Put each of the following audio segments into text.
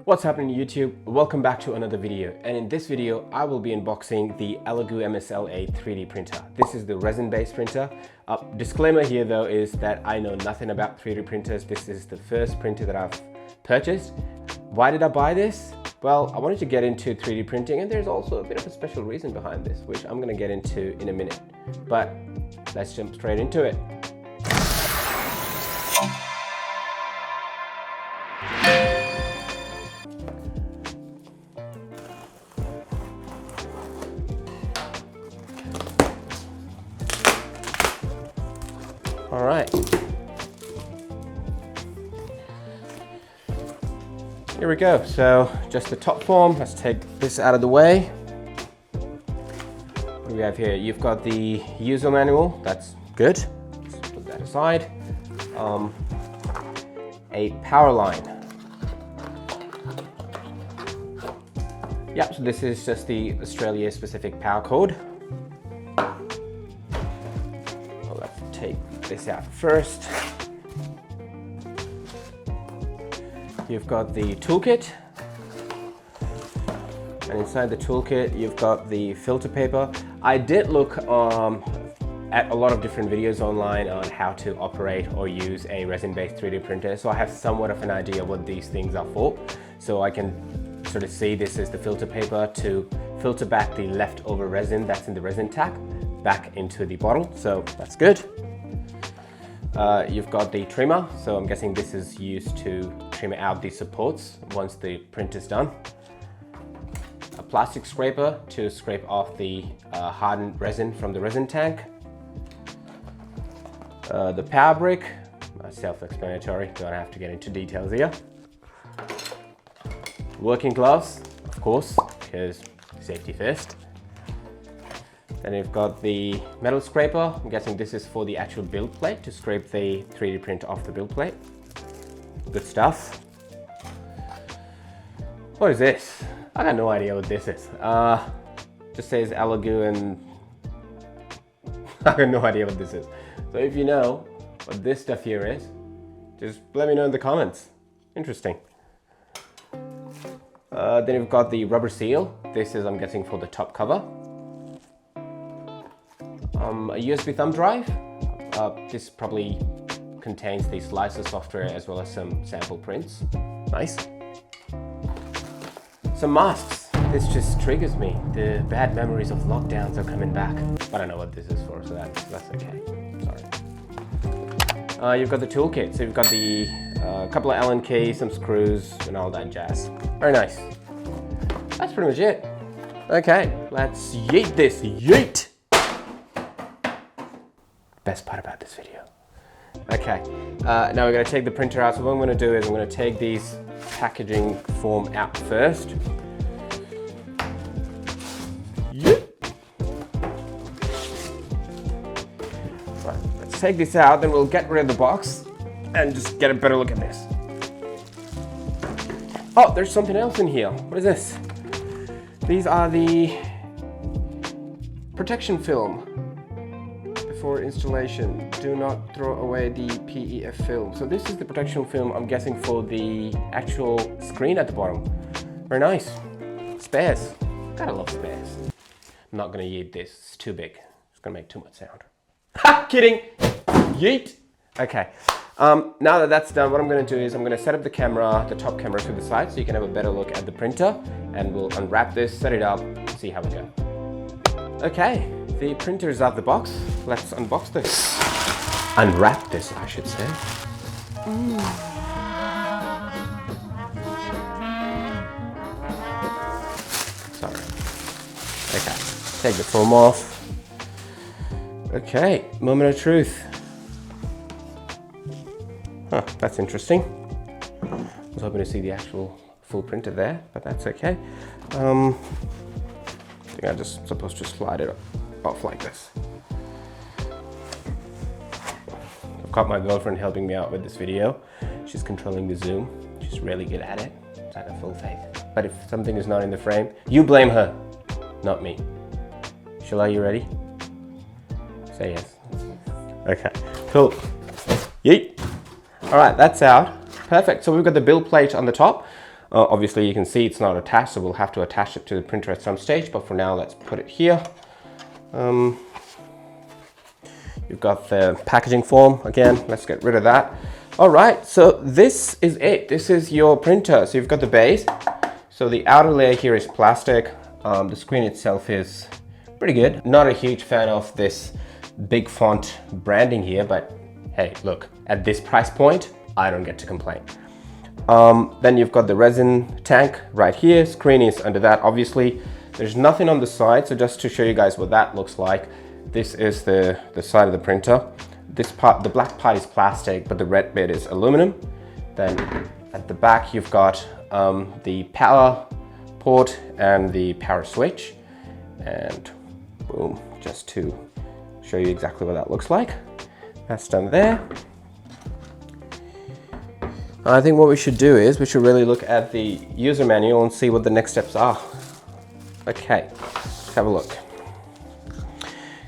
What's happening YouTube? Welcome back to another video, and in this video I will be unboxing the ELEGOO MSLA 3D printer. This is the resin based printer. Disclaimer here though is that I know nothing about 3D printers. This is the first printer that I've purchased. Why did I buy this? Well, I wanted to get into 3D printing, and there's also a bit of a special reason behind this, which I'm going to get into in a minute. But let's jump straight into it. All right, here we go. So just the top form, let's take this out of the way. What do we have here? You've got the user manual, that's good. Let's put that aside. A power line. Yep, so this is just the Australia specific power code. Well, let's take this out first. You've got the toolkit, and inside the toolkit you've got the filter paper. I did look at a lot of different videos online on how to operate or use a resin-based 3D printer, so I have somewhat of an idea what these things are for. So I can sort of see this is the filter paper to filter back the leftover resin that's in the resin tank back into the bottle, so that's good. You've got the trimmer, so I'm guessing this is used to trim out the supports once the print is done. A plastic scraper to scrape off the hardened resin from the resin tank. The power brick, self-explanatory, don't have to get into details here. Working gloves, of course, because safety first. Then you've got the metal scraper. I'm guessing this is for the actual build plate, to scrape the 3D print off the build plate. Good stuff. What is this? I got no idea what this is. Just says ELEGOO, and I got no idea what this is. So if you know what this stuff here is, just let me know in the comments. Interesting. Then you've got the rubber seal. This is, I'm guessing, for the top cover. A USB thumb drive. This probably contains the slicer software as well as some sample prints. Nice. Some masks. This just triggers me. The bad memories of lockdowns are coming back. But I know what this is for, so that's okay. Sorry. You've got the toolkit. So you've got the couple of Allen keys, some screws, and all that jazz. Very nice. That's pretty much it. Okay, let's yeet this. Yeet! Best part about this video. Okay, now we're going to take the printer out. So what I'm going to do is I'm going to take these packaging form out first. Yep. Right, let's take this out, then we'll get rid of the box and just get a better look at this. Oh, there's something else in here. What is this? These are the protection film. For installation, do not throw away the PEF film. So this is the protection film, I'm guessing, for the actual screen at the bottom. Very nice. Spares. Gotta love spares. I'm not gonna yeet this, it's too big. It's gonna make too much sound. Ha! Kidding! Yeet! Okay. Now that that's done, what I'm gonna do is I'm gonna set up the camera, the top camera to the side, so you can have a better look at the printer, and we'll unwrap this, set it up, see how we go. Okay. The printer is out of the box. Let's unbox this. Unwrap this, I should say. Sorry. Okay, take the foam off. Okay, moment of truth. Huh, that's interesting. I was hoping to see the actual full printer there, but that's okay. I think I'm just supposed to slide it off like this. I've got my girlfriend helping me out with this video. She's controlling the zoom. She's really good at it. So I have full faith. But if something is not in the frame, you blame her, not me. Shala, you ready? Say yes. Okay, cool. Yeet. All right, that's out. Perfect. So we've got the build plate on the top. Obviously you can see it's not attached, so we'll have to attach it to the printer at some stage, but for now let's put it here. You've got the packaging foam again, let's get rid of that. All right, so this is it. This is your printer. So you've got the base. So the outer layer here is plastic. The screen itself is pretty good. Not a huge fan of this big font branding here, but hey, look, at this price point, I don't get to complain. Then you've got the resin tank right here. Screen is under that, obviously. There's nothing on the side, so just to show you guys what that looks like, this is the side of the printer. This part, the black part is plastic, but the red bit is aluminum. Then at the back, you've got the power port and the power switch. And boom, just to show you exactly what that looks like. That's done there. I think what we should do is we should really look at the user manual and see what the next steps are. Okay, let's have a look.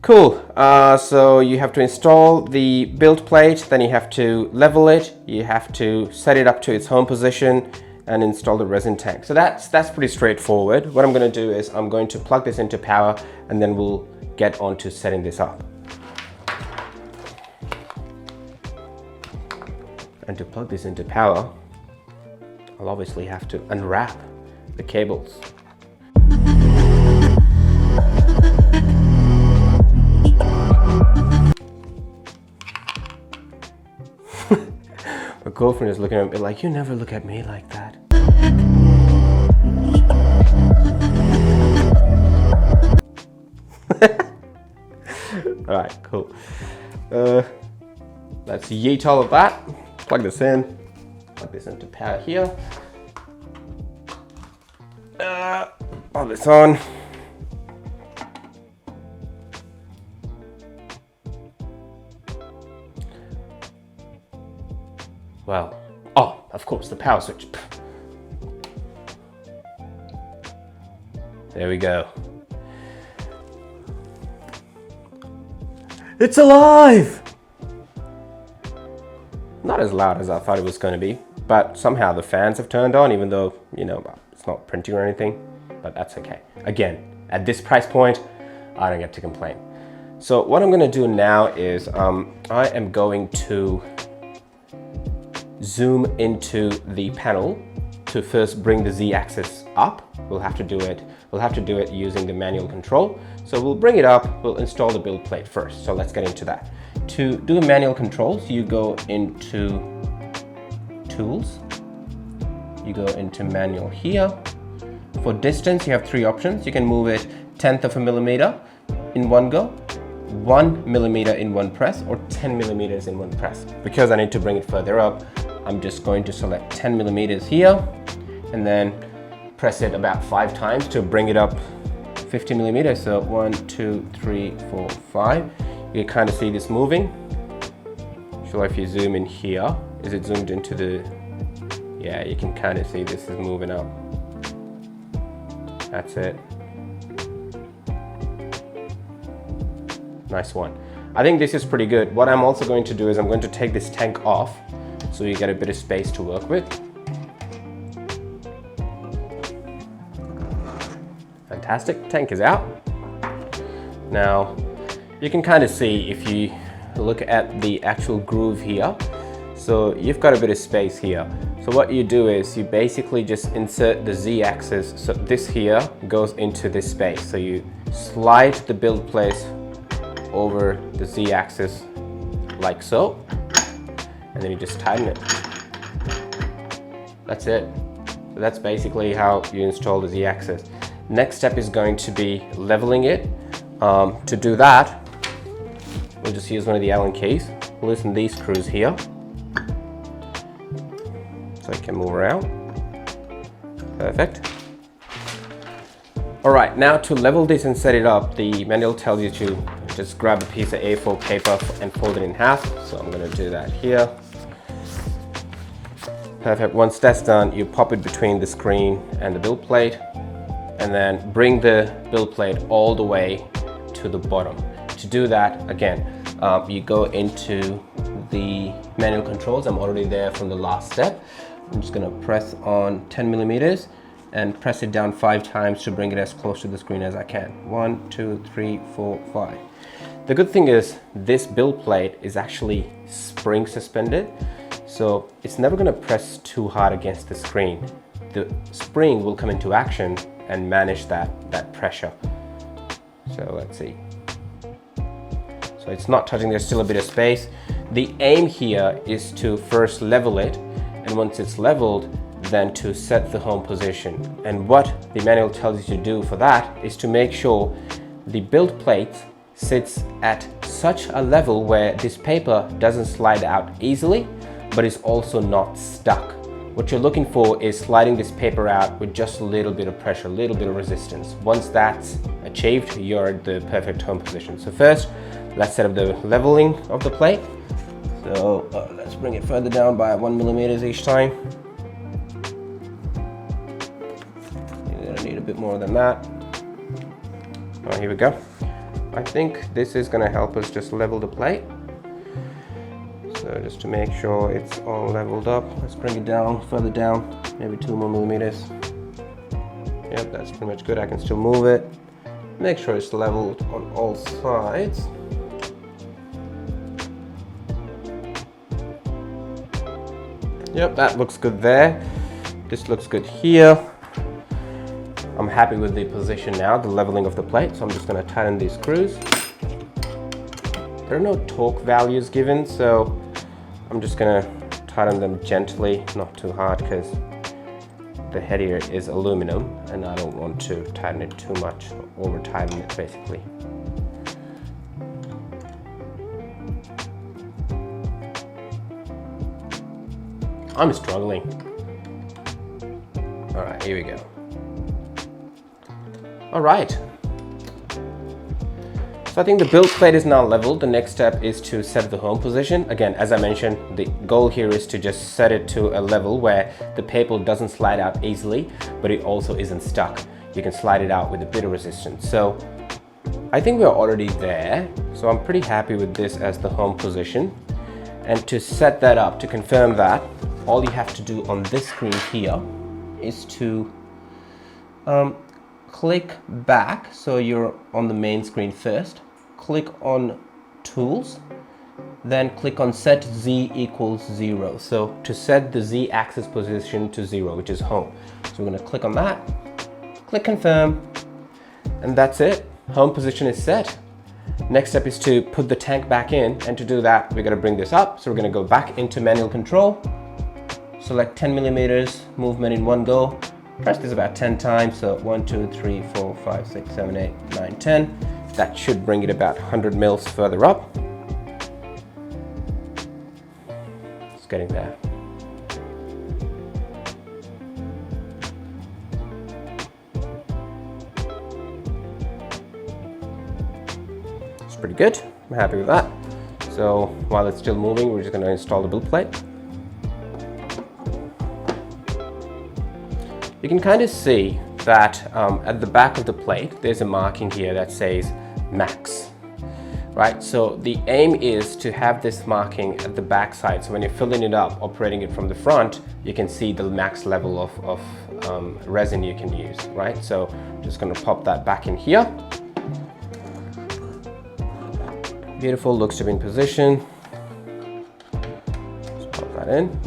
Cool, so you have to install the build plate, then you have to level it, you have to set it up to its home position and install the resin tank. So that's pretty straightforward. What I'm going to do is I'm going to plug this into power and then we'll get on to setting this up. And to plug this into power, I'll obviously have to unwrap the cables. My girlfriend is looking at me like, you never look at me like that. All right, cool. Let's yeet all of that. Plug this in. Plug this into power here. Put this on. Well, oh, of course, the power switch. There we go. It's alive! Not as loud as I thought it was going to be, but somehow the fans have turned on, even though, you know, it's not printing or anything, but that's okay. Again, at this price point, I don't get to complain. So what I'm going to do now is I am going to zoom into the panel to first bring the Z-axis up. We'll have to do it using the manual control. So we'll bring it up, we'll install the build plate first. So let's get into that. To do the manual controls, you go into Tools, you go into Manual here. For distance, you have three options. You can move it 1/10 of a millimeter in one go, 1 millimeter in one press, or 10 millimeters in one press. Because I need to bring it further up, I'm just going to select 10 millimeters here and then press it about 5 times to bring it up 50 millimeters. So 1, 2, 3, 4, 5. You can kind of see this moving. So if you zoom in here, is it zoomed into the, yeah, you can kind of see this is moving up. That's it. Nice one. I think this is pretty good. What I'm also going to do is I'm going to take this tank off so you get a bit of space to work with. Fantastic, tank is out. Now, you can kind of see if you look at the actual groove here. So you've got a bit of space here. So what you do is you basically just insert the Z-axis. So this here goes into this space. So you slide the build plate over the Z-axis like so, and then you just tighten it. That's it. So that's basically how you install the Z-axis. Next step is going to be leveling it. To do that, we'll just use one of the Allen keys, loosen these screws here so it can move around. Perfect. All right, now to level this and set it up, the manual tells you to just grab a piece of A4 paper and fold it in half. So I'm going to do that here. Perfect. Once that's done, you pop it between the screen and the build plate, and then bring the build plate all the way to the bottom. To do that, again, you go into the manual controls. I'm already there from the last step. I'm just gonna press on 10 millimeters and press it down 5 times to bring it as close to the screen as I can. 1, 2, 3, 4, 5. The good thing is this build plate is actually spring suspended, so it's never gonna press too hard against the screen. The spring will come into action and manage that pressure. So let's see. So it's not touching, there's still a bit of space. The aim here is to first level it, and once it's leveled, then to set the home position. And what the manual tells you to do for that is to make sure the build plate sits at such a level where this paper doesn't slide out easily, but is also not stuck. What you're looking for is sliding this paper out with just a little bit of pressure, a little bit of resistance. Once that's achieved, you're at the perfect home position. So first, let's set up the leveling of the plate. So let's bring it further down by 1 millimeters each time. You're gonna need a bit more than that. Oh, here we go. I think this is gonna help us just level the plate. So just to make sure it's all leveled up, let's bring it down, further down, maybe 2 more millimeters. Yep, that's pretty much good. I can still move it. Make sure it's leveled on all sides. Yep, that looks good there. This looks good here. I'm happy with the position now, the leveling of the plate, so I'm just going to tighten these screws. There are no torque values given, so I'm just going to tighten them gently, not too hard, because the head here is aluminum and I don't want to tighten it too much, over tighten it basically. I'm struggling. All right, here we go. All right. So I think the build plate is now leveled. The next step is to set the home position. Again, as I mentioned, the goal here is to just set it to a level where the paper doesn't slide out easily, but it also isn't stuck. You can slide it out with a bit of resistance. So I think we're already there. So I'm pretty happy with this as the home position. And to set that up, to confirm that, all you have to do on this screen here is to click back, so you're on the main screen first, click on Tools, then click on Set Z equals 0. So to set the Z axis position to 0, which is home. So we're going to click on that, click Confirm, and that's it. Home position is set. Next step is to put the tank back in, and to do that, we're going to bring this up. So we're going to go back into manual control, select 10 millimeters, movement in one go. Press this about 10 times, so 1, 2, 3, 4, 5, 6, 7, 8, 9, 10. That should bring it about 100 mils further up. It's getting there. It's pretty good. I'm happy with that. So while it's still moving, we're just going to install the build plate. You can kind of see that at the back of the plate, there's a marking here that says max, right? So the aim is to have this marking at the back side. So when you're filling it up, operating it from the front, you can see the max level of resin you can use, right? So I'm just going to pop that back in here. Beautiful, looks to be in position. Just pop that in.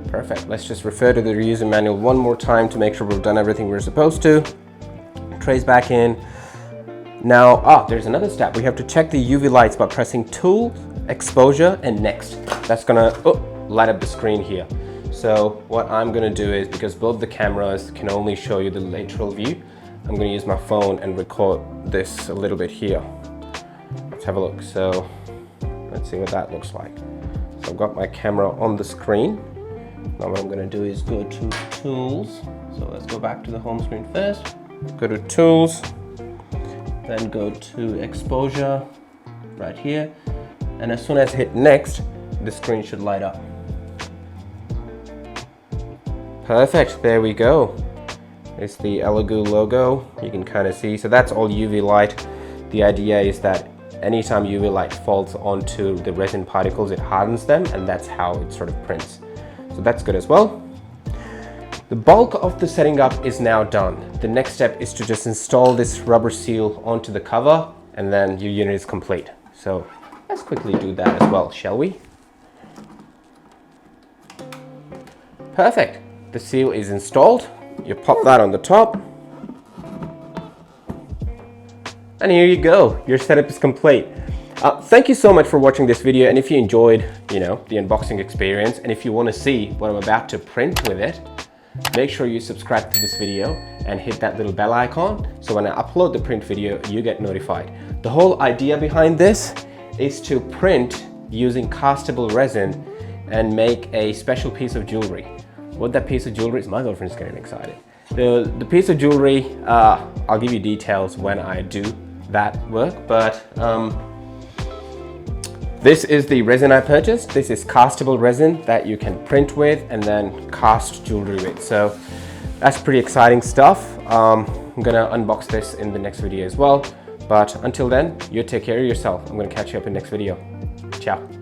Perfect. Let's just refer to the user manual one more time to make sure we've done everything we're supposed to. Trace back in. Now, there's another step. We have to check the UV lights by pressing Tool, Exposure, and Next. That's gonna light up the screen here. So what I'm gonna do is, because both the cameras can only show you the lateral view, I'm gonna use my phone and record this a little bit here. Let's have a look. So let's see what that looks like. So I've got my camera on the screen. Now what I'm going to do is go to Tools. So let's go back to the home screen first. Go to Tools, then go to Exposure right here. And as soon as I hit Next, the screen should light up. Perfect, there we go. It's the ELEGOO logo, you can kind of see. So that's all UV light. The idea is that anytime UV light falls onto the resin particles, it hardens them, and that's how it sort of prints. So So that's good as well. The bulk of the setting up is now done. The next step is to just install this rubber seal onto the cover, and then your unit is complete. So let's quickly do that as well, shall we? Perfect. The seal is installed. You pop that on the top. And here you go. Your setup is complete. Thank you so much for watching this video, and if you enjoyed, the unboxing experience, and if you want to see what I'm about to print with it, make sure you subscribe to this video and hit that little bell icon, so when I upload the print video, you get notified. The whole idea behind this is to print using castable resin and make a special piece of jewelry. What that piece of jewelry is, my girlfriend's getting excited. The piece of jewelry, I'll give you details when I do that work, but this is the resin I purchased. This is castable resin that you can print with and then cast jewelry with. So that's pretty exciting stuff. I'm gonna unbox this in the next video as well. But until then, you take care of yourself. I'm gonna catch you up in the next video. Ciao.